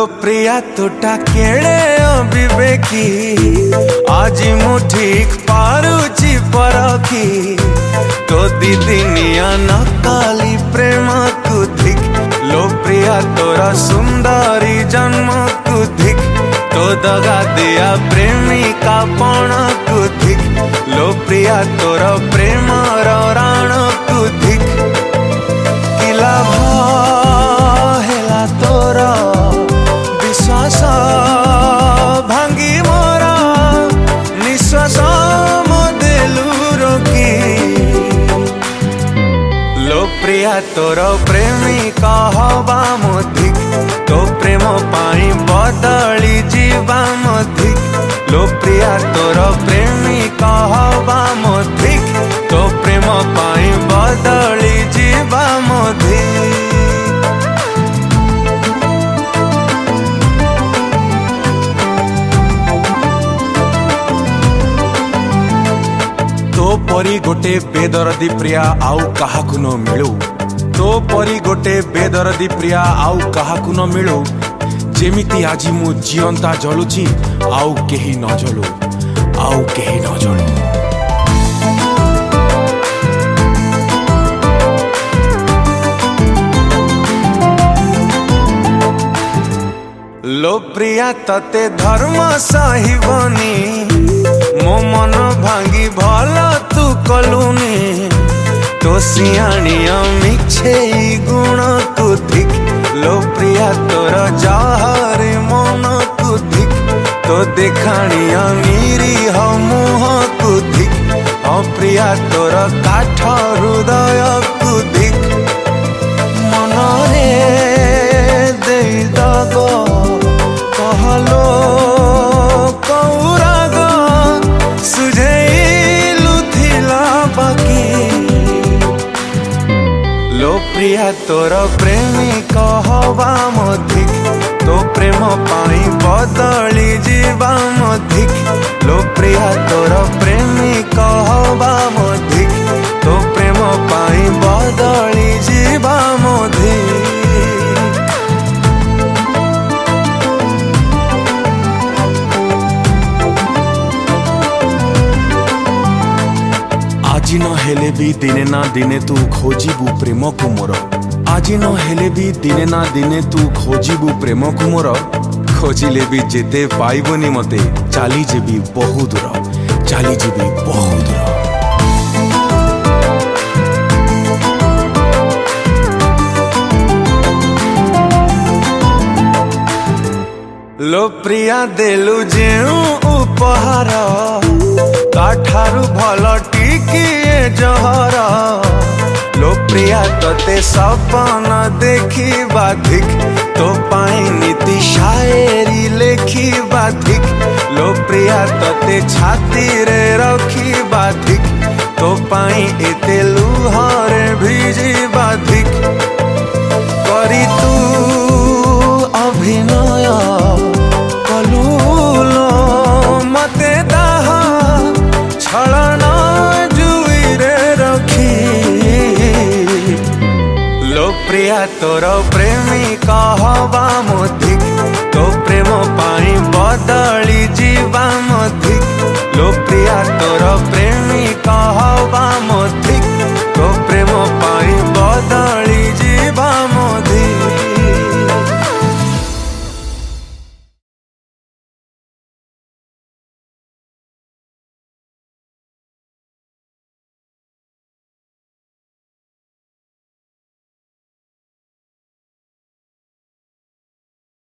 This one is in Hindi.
लोप्रिया तोटा केड़े अविवेकी आज मु ठीक पारुची परखी तो दीदिनिया नकाली प्रेम को धिक लोप्रिया तोरा सुंदरी जन्म को धिक तो दगा दिया प्रेमिका पण को धिक लोप्रिया तोरा प्रेम राण को धिक किला हेला तोरा विश्वास भांगी मोरा निश्वास मोदेलू रोकी लोप्रिया तोर प्रेमिका हवा मोधिक तो प्रेम पाई बदली जीवा मोधिक लोप्रिया तोर प्रेमिका हवा मोधिक तो प्रेम पाई बदली जीवा मोधिक तो परी गोटे बेदरदी प्रिया आउ काहाकु न मिलू तो परी गोटे बेदरदी प्रिया आउ काहाकु न मिलू जेमिति आजी मु जियंता जलुची आउ केही न जलू आउ केही न जलू लोप्रिया तते धर्म सहिबनी मो मन भांगी भला तू कलुनी तो सियाणिया मिछे गुण को धिक लोप्रिया तोर जहर मन को धिक तो देखाणिया निरीह मुह को धिक अप्रिया तोर काठ हृदय को धिक मन रे दे दग कहलो कौराग सुझेलु थिला बाकी लोप्रिया तोर प्रेमिका हवा मोधिक तो प्रेम पाई बदली जीवा मोधिक लोप्रिया तोर प्रेमिका हवा मोधिक तो प्रेम पाई बदली जीवा मोधिक आज न हेले भी दिने ना दिने तू खोजिबू प्रेम को मोर आज न हेले भी दिने ना दिने तू खोजिबू प्रेम को मोर खोजिले भी जेते पाइबनी मते चाली जेबी बहु दूर चाली जेबी बहु दूर लोप्रिया देलु जेउ उपहार काठारु भल टिकिए जहर लोप्रिया तते सपन देखी बाधिक तो पाई नीति शायरी लेखी बाधिक लोप्रिया तते छाती रे रखी बाधिक तो पाई एते लुहरे भिजी बाधिक करी तू अभिनय कलूलो मते दाह छलना जुई रे रखी लोप्रिया तोर प्रेमिका हवा मोधिक तो प्रेम पाई बदली जीवा मोधिक लोप्रिया तोर प्रेमिका हवा मोधिक।